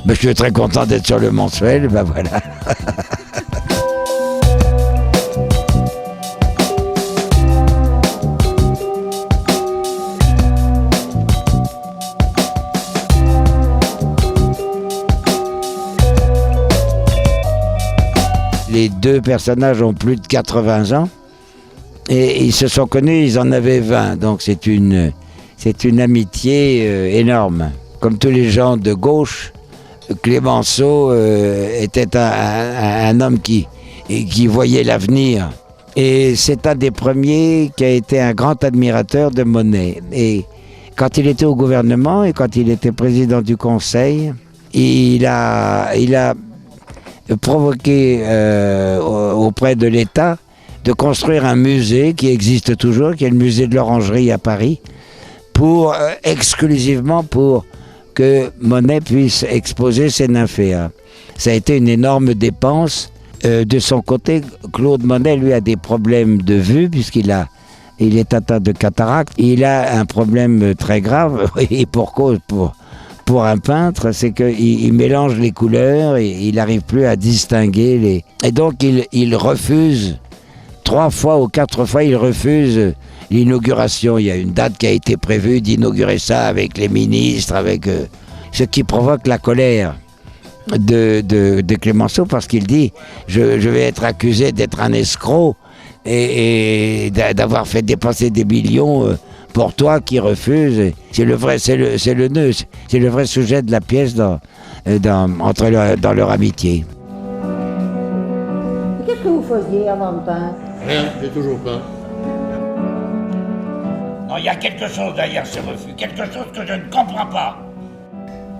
Ben, je suis très content d'être sur le mensuel, ben voilà. Les deux personnages ont plus de 80 ans et ils se sont connus, ils en avaient 20, donc c'est une amitié énorme. Comme tous les gens de gauche, Clémenceau était un homme qui voyait l'avenir. Et c'est un des premiers qui a été un grand admirateur de Monet. Et quand il était au gouvernement et quand il était président du Conseil, il a provoqué auprès de l'État de construire un musée qui existe toujours, qui est le musée de l'Orangerie à Paris, exclusivement pour que Monet puisse exposer ses nymphéas. Ça a été une énorme dépense. De son côté, Claude Monet, lui, a des problèmes de vue, puisqu'il est atteint de cataracte. Il a un problème très grave, et pour cause, pour un peintre, c'est qu'il mélange les couleurs et il n'arrive plus à distinguer les... Et donc il refuse, 3 fois ou 4 fois, il refuse l'inauguration. Il y a une date qui a été prévue d'inaugurer ça avec les ministres, ce qui provoque la colère de Clémenceau, parce qu'il dit je vais être accusé d'être un escroc et d'avoir fait dépenser des millions pour toi qui refuses. C'est le nœud, c'est le vrai sujet de la pièce dans leur amitié. Qu'est-ce que vous faisiez avant de peindre? Rien, j'ai toujours peint. Non, il y a quelque chose derrière ce refus, quelque chose que je ne comprends pas.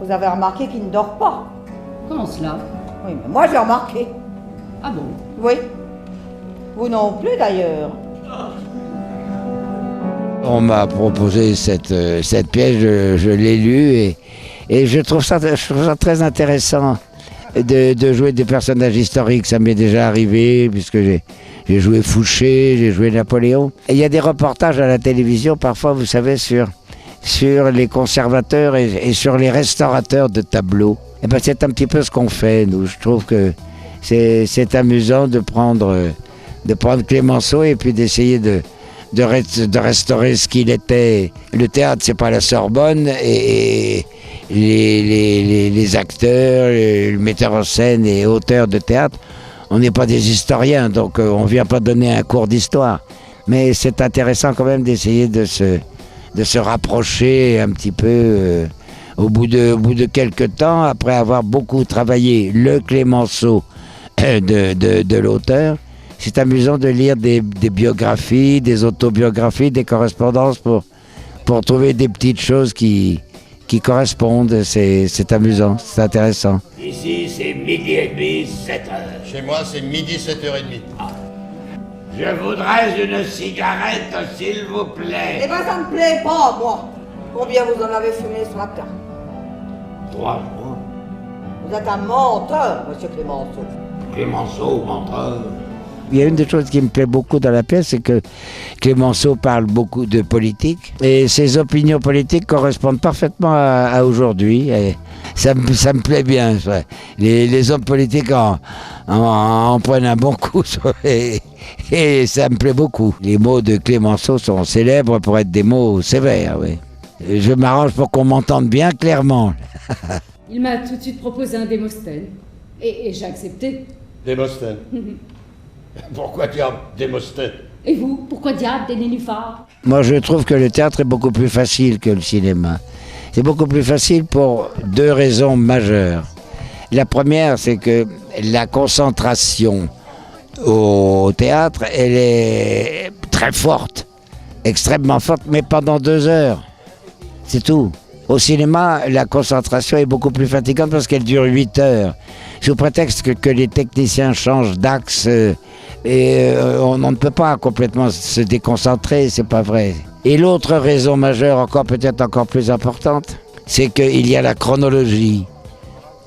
Vous avez remarqué qu'il ne dort pas? Comment cela? Oui, mais moi j'ai remarqué. Ah bon? Oui. Vous non plus d'ailleurs. On m'a proposé cette pièce, je l'ai lue et je trouve ça très intéressant de jouer des personnages historiques. Ça m'est déjà arrivé puisque j'ai joué Fouché, j'ai joué Napoléon. Et il y a des reportages à la télévision parfois, vous savez, sur les conservateurs et sur les restaurateurs de tableaux. Et ben c'est un petit peu ce qu'on fait, nous. Je trouve que c'est amusant de prendre Clémenceau et puis d'essayer de restaurer ce qu'il était. Le théâtre, c'est pas la Sorbonne, et les acteurs, le metteur en scène et auteurs de théâtre, on n'est pas des historiens, donc on vient pas donner un cours d'histoire. Mais c'est intéressant quand même d'essayer de se rapprocher un petit peu au bout de quelques temps, après avoir beaucoup travaillé le Clémenceau de l'auteur. C'est amusant de lire des biographies, des autobiographies, des correspondances pour trouver des petites choses qui correspondent. C'est amusant, c'est intéressant. Ici, c'est 12h30, 7h. Chez moi, c'est midi, 7h30. Je voudrais une cigarette, s'il vous plaît. Eh ben ça me plaît pas, moi. Combien vous en avez fumé ce matin? 3 mois. Vous êtes un menteur, monsieur Clémenceau. Clémenceau, menteur. Il y a une des choses qui me plaît beaucoup dans la pièce, c'est que Clémenceau parle beaucoup de politique et ses opinions politiques correspondent parfaitement à aujourd'hui. Et ça me plaît bien. Les hommes politiques en prennent un bon coup et ça me plaît beaucoup. Les mots de Clémenceau sont célèbres pour être des mots sévères. Oui. Je m'arrange pour qu'on m'entende bien clairement. Il m'a tout de suite proposé un Démosthène. Et j'ai accepté. Démosthène. Pourquoi diable Démosthène? Et vous, pourquoi diable des nénuphars? Moi, je trouve que le théâtre est beaucoup plus facile que le cinéma. C'est beaucoup plus facile pour 2 raisons majeures. La première, c'est que la concentration au théâtre, elle est très forte, extrêmement forte, mais pendant 2 heures. C'est tout. Au cinéma, la concentration est beaucoup plus fatigante parce qu'elle dure 8 heures. Sous prétexte que les techniciens changent d'axe on ne peut pas complètement se déconcentrer, c'est pas vrai. Et l'autre raison majeure, peut-être encore plus importante, c'est qu'il y a la chronologie.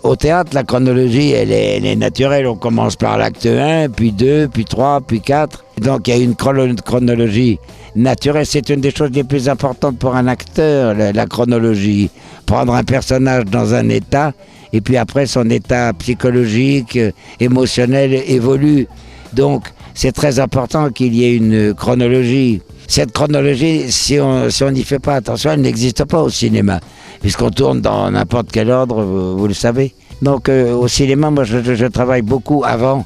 Au théâtre, la chronologie, elle est naturelle. On commence par l'acte 1, puis 2, puis 3, puis 4. Donc il y a une chronologie naturelle. C'est une des choses les plus importantes pour un acteur, la chronologie. Prendre un personnage dans un état et puis après son état psychologique, émotionnel évolue. Donc c'est très important qu'il y ait une chronologie. Cette chronologie, si on n'y fait pas attention, elle n'existe pas au cinéma, puisqu'on tourne dans n'importe quel ordre, vous le savez. Donc au cinéma, moi je travaille beaucoup avant,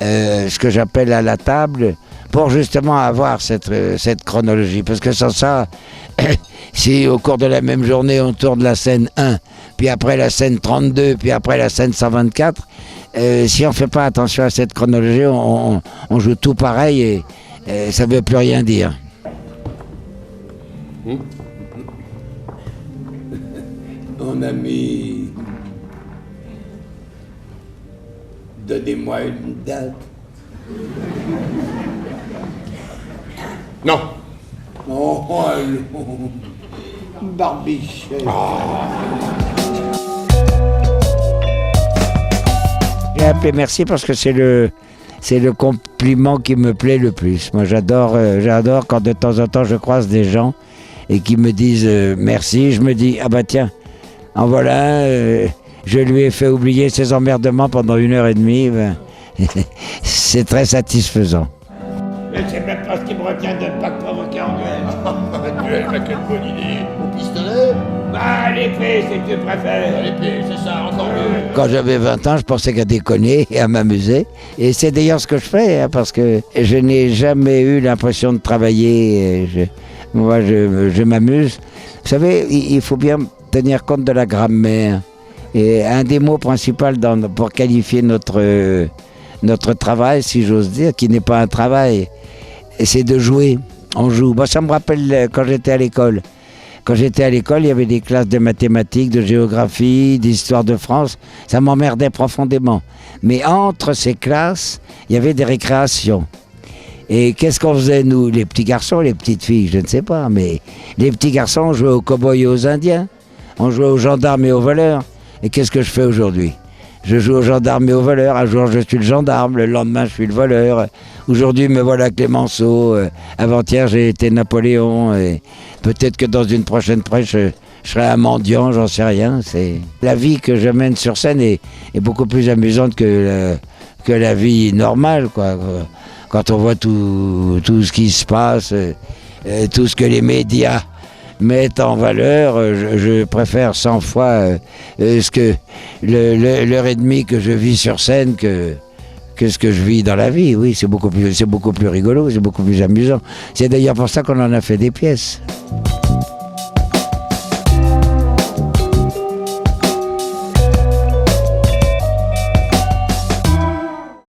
ce que j'appelle à la table, pour justement avoir cette chronologie. Parce que sans ça, si au cours de la même journée on tourne la scène 1, puis après la scène 32, puis après la scène 124, si on ne fait pas attention à cette chronologie, on joue tout pareil et ça ne veut plus rien dire. Mon ami, donnez-moi une date. Non. Oh, allons. Barbichette. J'ai appelé merci parce que c'est le compliment qui me plaît le plus. Moi j'adore quand de temps en temps je croise des gens et qui me disent merci. Je me dis ah bah tiens, en voilà, je lui ai fait oublier ses emmerdements pendant 1h30. Ben, c'est très satisfaisant. Mais c'est même pas ce qui me retient de ne pas te provoquer en duel. Un duel, mais quelle bonne idée. Au pistolet? Bah, l'épée, si tu préfères. L'épée, c'est ça, encore mieux. Quand j'avais 20 ans, je pensais qu'à déconner et à m'amuser. Et c'est d'ailleurs ce que je fais, hein, parce que je n'ai jamais eu l'impression de travailler. Moi, je m'amuse. Vous savez, il faut bien tenir compte de la grammaire. Et un des mots principaux pour qualifier notre travail, si j'ose dire, qui n'est pas un travail, c'est de jouer. On joue. Moi, ça me rappelle quand j'étais à l'école. Quand j'étais à l'école, il y avait des classes de mathématiques, de géographie, d'histoire de France. Ça m'emmerdait profondément. Mais entre ces classes, il y avait des récréations. Et qu'est-ce qu'on faisait, nous, les petits garçons, les petites filles, je ne sais pas, mais les petits garçons, on jouait aux cow-boys et aux indiens. On jouait aux gendarmes et aux voleurs. Et qu'est-ce que je fais aujourd'hui ? Je joue aux gendarmes et aux voleurs. Un jour, je suis le gendarme. Le lendemain, je suis le voleur. Aujourd'hui, me voilà Clémenceau. Avant-hier, j'ai été Napoléon. Et peut-être que dans une prochaine presse, je serai un mendiant, j'en sais rien. La vie que je mène sur scène est beaucoup plus amusante que la vie normale, quoi. Quand on voit tout ce qui se passe, tout ce que les médias mettent en valeur, je préfère 100 fois l'heure et demie que je vis sur scène que ce que je vis dans la vie. Oui, c'est beaucoup plus rigolo, c'est beaucoup plus amusant. C'est d'ailleurs pour ça qu'on en a fait des pièces.